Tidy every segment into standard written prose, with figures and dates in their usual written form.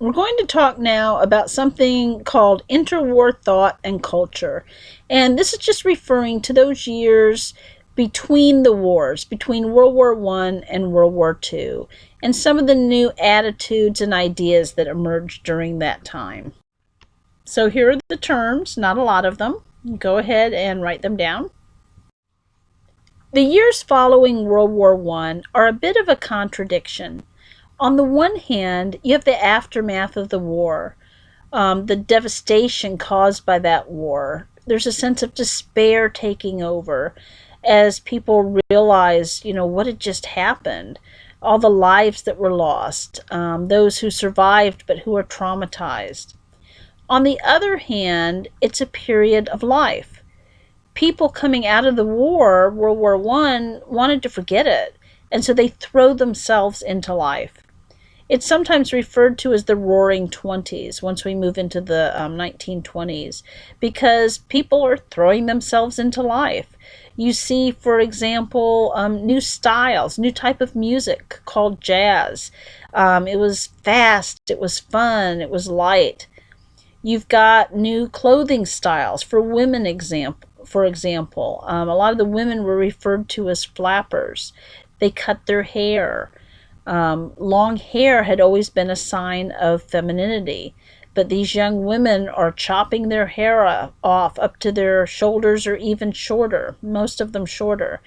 We're going to talk now about something called interwar thought and culture. And this is just referring to those years between the wars, between World War One and World War Two, and some of the new attitudes and ideas that emerged during that time. So here are the terms, not a lot of them. Go ahead and write them down. The years following World War One are a bit of a contradiction. On the one hand, you have the aftermath of the war, the devastation caused by that war. There's a sense of despair taking over as people realize, what had just happened, all the lives that were lost, those who survived but who are traumatized. On the other hand, it's a period of life. People coming out of the war, World War One, wanted to forget it, and so they throw themselves into life. It's sometimes referred to as the Roaring Twenties once we move into the 1920s, because people are throwing themselves into life. You see, for example, new styles, new type of music called jazz. It was fast, it was fun, it was light. You've got new clothing styles for women. For example, a lot of the women were referred to as flappers. They cut their hair. Long hair had always been a sign of femininity, but these young women are chopping their hair off up to their shoulders or even shorter, most of them shorter.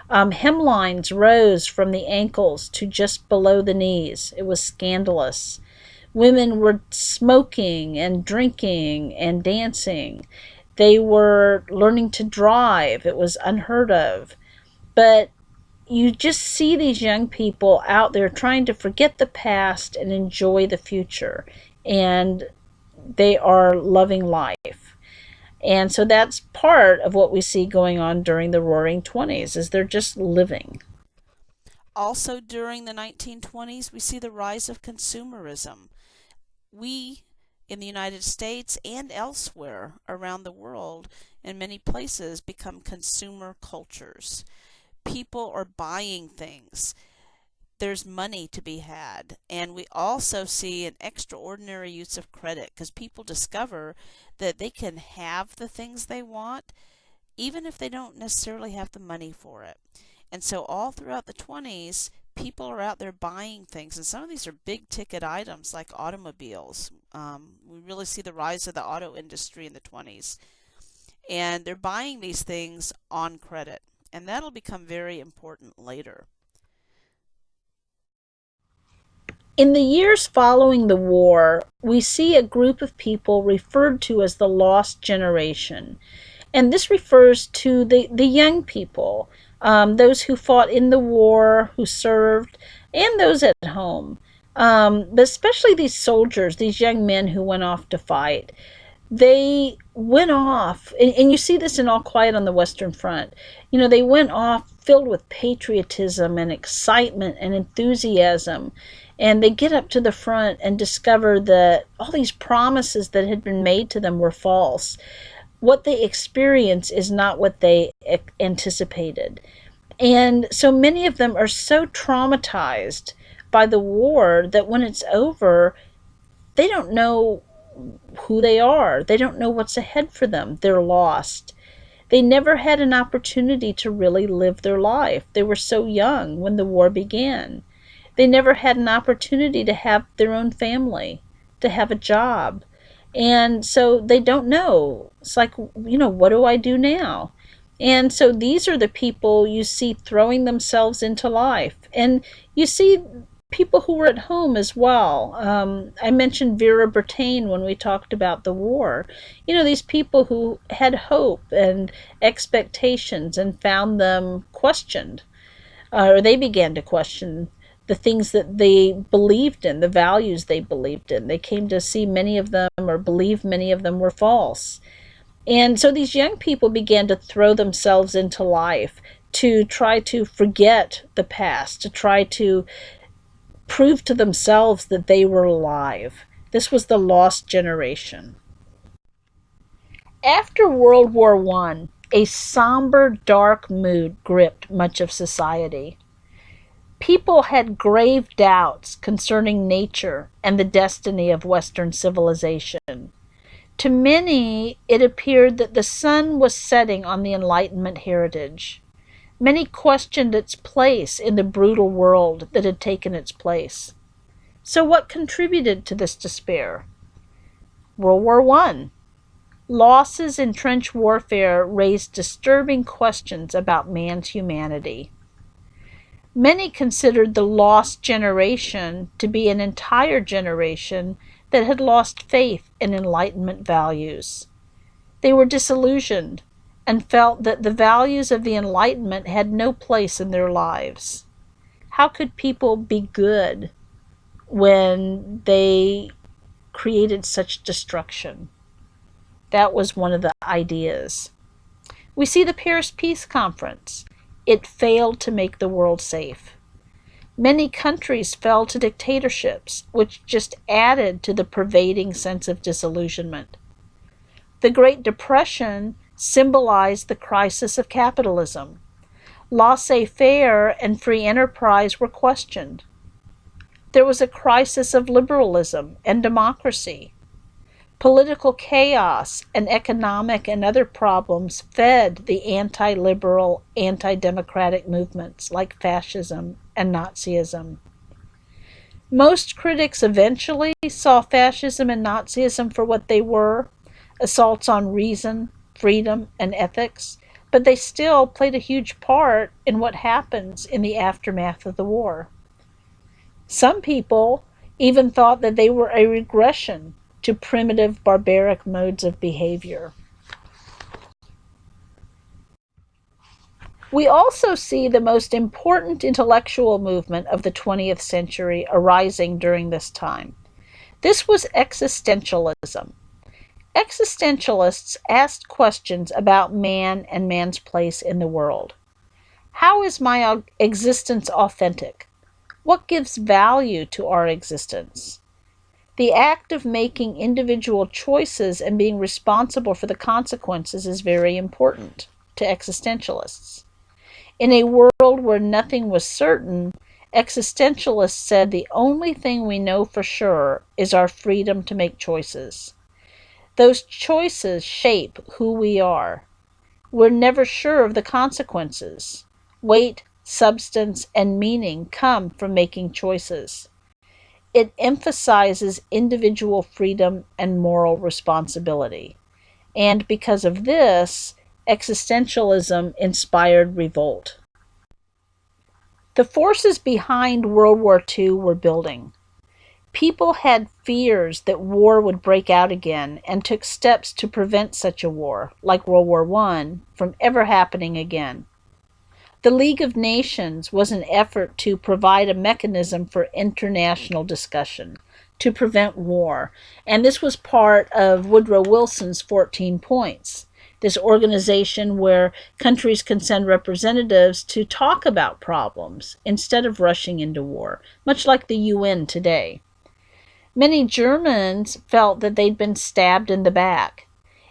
Hemlines rose from the ankles to just below the knees. It was scandalous. Women were smoking and drinking and dancing. They were learning to drive. It was unheard of. But you just see these young people out there trying to forget the past and enjoy the future. And they are loving life. And so that's part of what we see going on during the Roaring Twenties is they're just living. Also, during the 1920s, we see the rise of consumerism. We, in the United States and elsewhere around the world, in many places, become consumer cultures. People are buying things. There's money to be had. And we also see an extraordinary use of credit because people discover that they can have the things they want even if they don't necessarily have the money for it. And so, all throughout the 20s, people are out there buying things. And some of these are big ticket items like automobiles. We really see the rise of the auto industry in the 20s. And they're buying these things on credit. And that'll become very important later. In the years following the war, we see a group of people referred to as the lost generation. And this refers to the young people, those who fought in the war, who served, and those at home. But especially these soldiers, these young men who went off to fight. They went off, and you see this in All Quiet on the Western Front. They went off filled with patriotism and excitement and enthusiasm. And they get up to the front and discover that all these promises that had been made to them were false. What they experience is not what they anticipated. And so many of them are so traumatized by the war that when it's over, they don't know who they are. They don't know what's ahead for them. They're lost. They never had an opportunity to really live their life. They were so young when the war began. They never had an opportunity to have their own family, to have a job. And so they don't know. It's like, what do I do now? And so these are the people you see throwing themselves into life. And you see people who were at home as well. I mentioned Vera Bertain when we talked about the war. These people who had hope and expectations and found them questioned, or they began to question the things that they believed in, the values they believed in. They came to see many of them or believe many of them were false. And so these young people began to throw themselves into life to try to forget the past, to try to prove to themselves that they were alive. This was the lost generation. After World War One, 1 , a somber, dark mood gripped much of society. People had grave doubts concerning nature and the destiny of Western civilization. To many, it appeared that the sun was setting on the Enlightenment heritage. Many questioned its place in the brutal world that had taken its place. So, what contributed to this despair? World War I. Losses in trench warfare raised disturbing questions about man's humanity. Many considered the lost generation to be an entire generation that had lost faith in Enlightenment values. They were disillusioned and felt that the values of the Enlightenment had no place in their lives. How could people be good when they created such destruction? That was one of the ideas. We see the Paris Peace Conference. It failed to make the world safe. Many countries fell to dictatorships, which just added to the pervading sense of disillusionment. The Great Depression symbolized the crisis of capitalism. Laissez-faire and free enterprise were questioned. There was a crisis of liberalism and democracy. Political chaos and economic and other problems fed the anti-liberal, anti-democratic movements like fascism and Nazism. Most critics eventually saw fascism and Nazism for what they were, assaults on reason, freedom, and ethics, but they still played a huge part in what happens in the aftermath of the war. Some people even thought that they were a regression to primitive, barbaric modes of behavior. We also see the most important intellectual movement of the 20th century arising during this time. This was existentialism. Existentialists asked questions about man and man's place in the world. How is my existence authentic? What gives value to our existence? The act of making individual choices and being responsible for the consequences is very important to existentialists. In a world where nothing was certain, existentialists said the only thing we know for sure is our freedom to make choices. Those choices shape who we are. We're never sure of the consequences. Weight, substance, and meaning come from making choices. It emphasizes individual freedom and moral responsibility. And because of this, existentialism inspired revolt. The forces behind World War II were building. People had fears that war would break out again and took steps to prevent such a war, like World War I, from ever happening again. The League of Nations was an effort to provide a mechanism for international discussion to prevent war, and this was part of Woodrow Wilson's 14 Points, this organization where countries can send representatives to talk about problems instead of rushing into war, much like the UN today. Many Germans felt that they'd been stabbed in the back.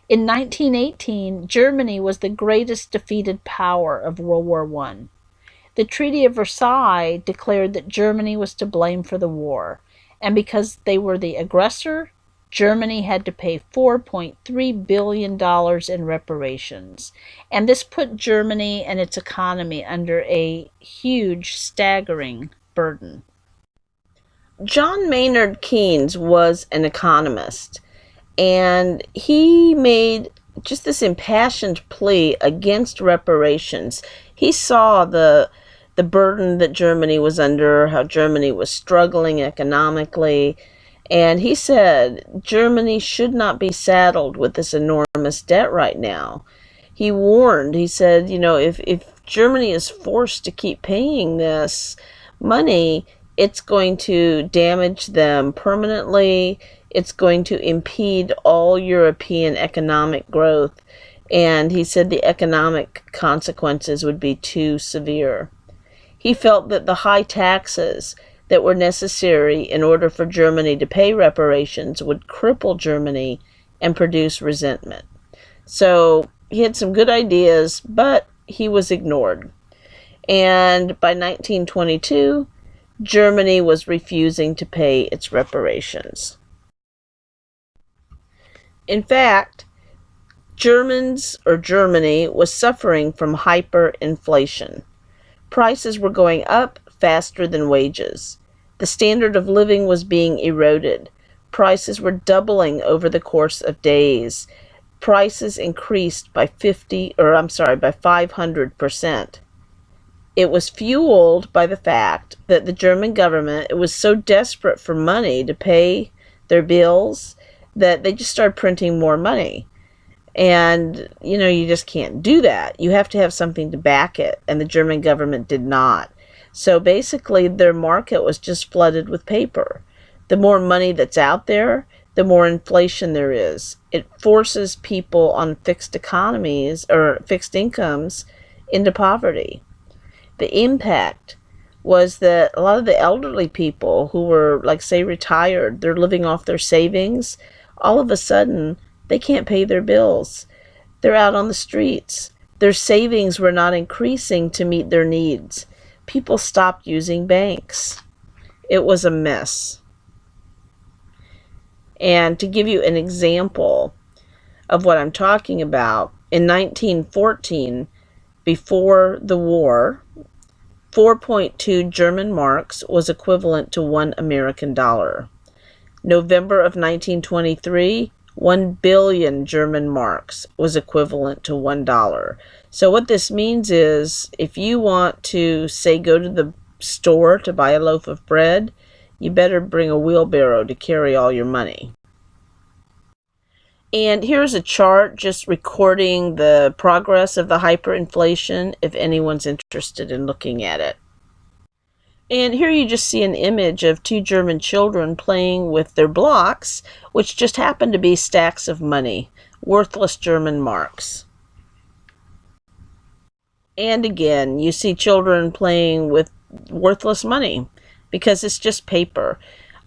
In 1918, Germany was the greatest defeated power of World War I. The Treaty of Versailles declared that Germany was to blame for the war, and because they were the aggressor, Germany had to pay $4.3 billion in reparations. And this put Germany and its economy under a huge, staggering burden. John Maynard Keynes was an economist, and he made just this impassioned plea against reparations. He saw the burden that Germany was under, how Germany was struggling economically, and he said Germany should not be saddled with this enormous debt right now. He warned, he said, if Germany is forced to keep paying this money, it's going to damage them permanently. It's going to impede all European economic growth. And he said the economic consequences would be too severe. He felt that the high taxes that were necessary in order for Germany to pay reparations would cripple Germany and produce resentment. So he had some good ideas, but he was ignored. And by 1922, Germany was refusing to pay its reparations. In fact, Germany was suffering from hyperinflation. Prices were going up faster than wages. The standard of living was being eroded. Prices were doubling over the course of days. Prices increased by 500%. It was fueled by the fact that the German government, it was so desperate for money to pay their bills that they just started printing more money. And, you just can't do that. You have to have something to back it. And the German government did not. So basically, their market was just flooded with paper. The more money that's out there, the more inflation there is. It forces people on fixed economies or fixed incomes into poverty. The impact was that a lot of the elderly people who were, like, say, retired, they're living off their savings. All of a sudden, they can't pay their bills. They're out on the streets. Their savings were not increasing to meet their needs. People stopped using banks. It was a mess. And to give you an example of what I'm talking about, in 1914, before the war, 4.2 German marks was equivalent to $1 American. November of 1923, 1 billion German marks was equivalent to $1. So what this means is, if you want to, say, go to the store to buy a loaf of bread, you better bring a wheelbarrow to carry all your money. And here's a chart just recording the progress of the hyperinflation, if anyone's interested in looking at it. And here you just see an image of two German children playing with their blocks, which just happen to be stacks of money, worthless German marks. And again, you see children playing with worthless money because it's just paper.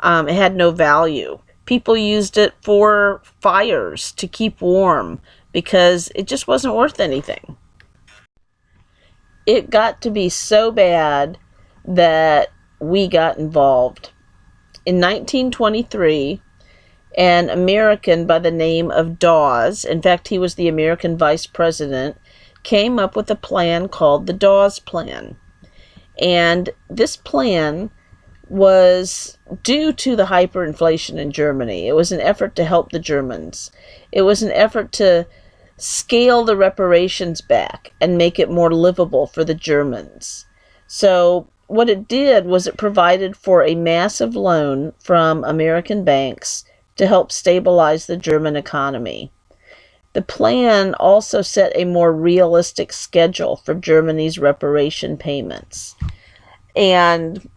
It had no value. People used it for fires to keep warm because it just wasn't worth anything. It got to be so bad that we got involved. In 1923, an American by the name of Dawes, in fact, he was the American vice president, came up with a plan called the Dawes Plan. And this plan was due to the hyperinflation in Germany. It was an effort to help the Germans. It was an effort to scale the reparations back and make it more livable for the Germans. So what it did was it provided for a massive loan from American banks to help stabilize the German economy. The plan also set a more realistic schedule for Germany's reparation payments. And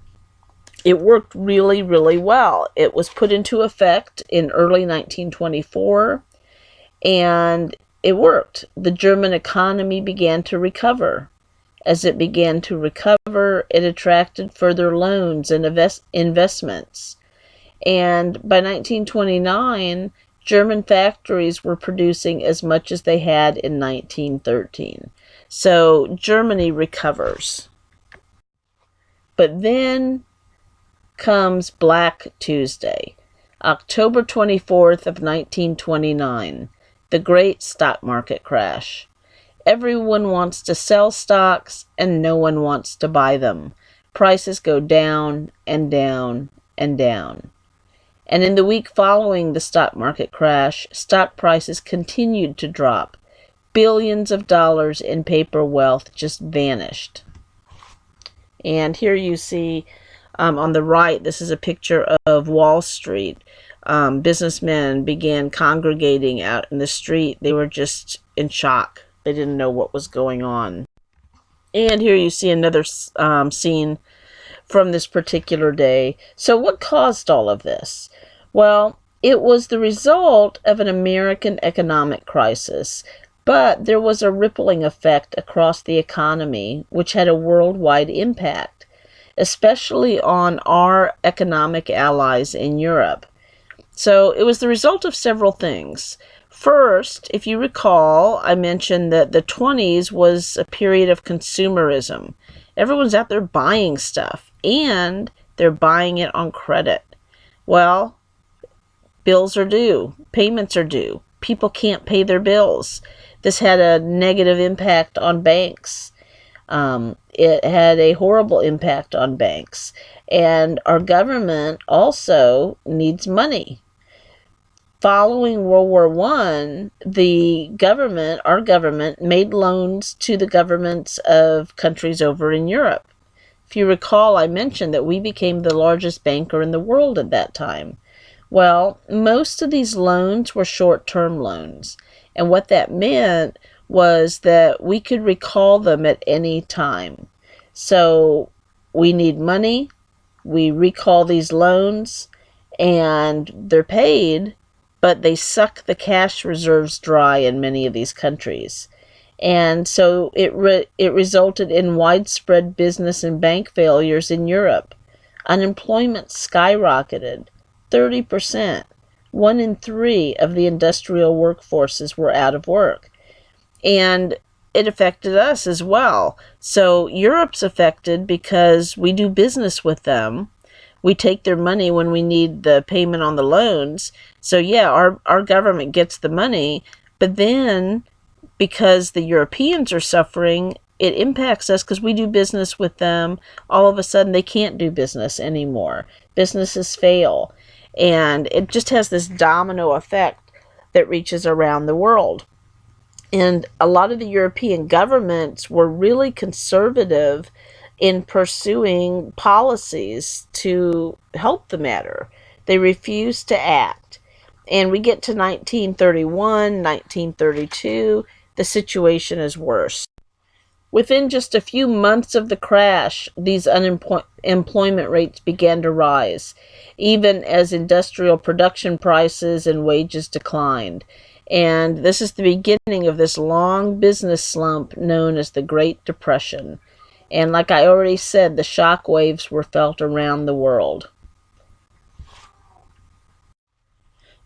it worked really, really well. It was put into effect in early 1924, and it worked. The German economy began to recover. As it began to recover, it attracted further loans and investments. And by 1929, German factories were producing as much as they had in 1913. So Germany recovers. But then comes Black Tuesday, October 24th of 1929, the great stock market crash. Everyone wants to sell stocks and no one wants to buy them. Prices go down and down and down. And in the week following the stock market crash, stock prices continued to drop. Billions of dollars in paper wealth just vanished. And here you see on the right, this is a picture of Wall Street. Businessmen began congregating out in the street. They were just in shock. They didn't know what was going on. And here you see another scene from this particular day. So what caused all of this? Well, it was the result of an American economic crisis, but there was a rippling effect across the economy, which had a worldwide impact, especially on our economic allies in Europe. So it was the result of several things. First, if you recall, I mentioned that the 20s was a period of consumerism. Everyone's out there buying stuff, and they're buying it on credit. Well, bills are due, payments are due. People can't pay their bills. This had a negative impact on banks. It had a horrible impact on banks. And our government also needs money. Following World War I, our government, made loans to the governments of countries over in Europe. If you recall, I mentioned that we became the largest banker in the world at that time. Well, most of these loans were short-term loans. And what that meant was that we could recall them at any time. So we need money, we recall these loans, and they're paid, but they suck the cash reserves dry in many of these countries. And so it resulted in widespread business and bank failures in Europe. Unemployment skyrocketed 30%. 1 in 3 of the industrial workforces were out of work. And it affected us as well. So Europe's affected because we do business with them. We take their money when we need the payment on the loans. So yeah, our government gets the money, but then because the Europeans are suffering, it impacts us because we do business with them. All of a sudden, they can't do business anymore. Businesses fail. And it just has this domino effect that reaches around the world. And a lot of the European governments were really conservative in pursuing policies to help the matter. They refused to act. And we get to 1931, 1932, the situation is worse. Within just a few months of the crash, these unemployment rates began to rise, even as industrial production prices and wages declined. And this is the beginning of this long business slump known as the Great Depression. And like I already said, the shock waves were felt around the world.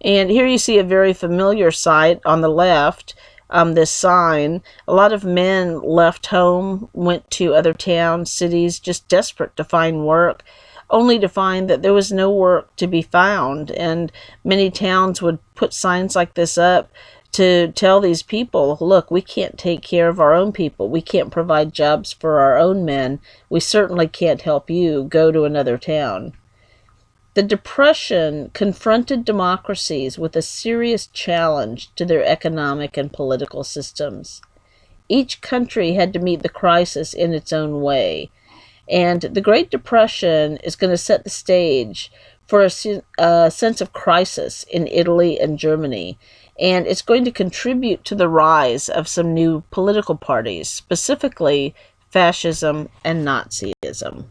And here you see a very familiar sight on the left, this sign. A lot of men left home, went to other towns, cities, just desperate to find work, only to find that there was no work to be found. And many towns would put signs like this up to tell these people, look, we can't take care of our own people. We can't provide jobs for our own men. We certainly can't help you. Go to another town. The Depression confronted democracies with a serious challenge to their economic and political systems. Each country had to meet the crisis in its own way. And the Great Depression is going to set the stage for a sense of crisis in Italy and Germany. And it's going to contribute to the rise of some new political parties, specifically fascism and Nazism.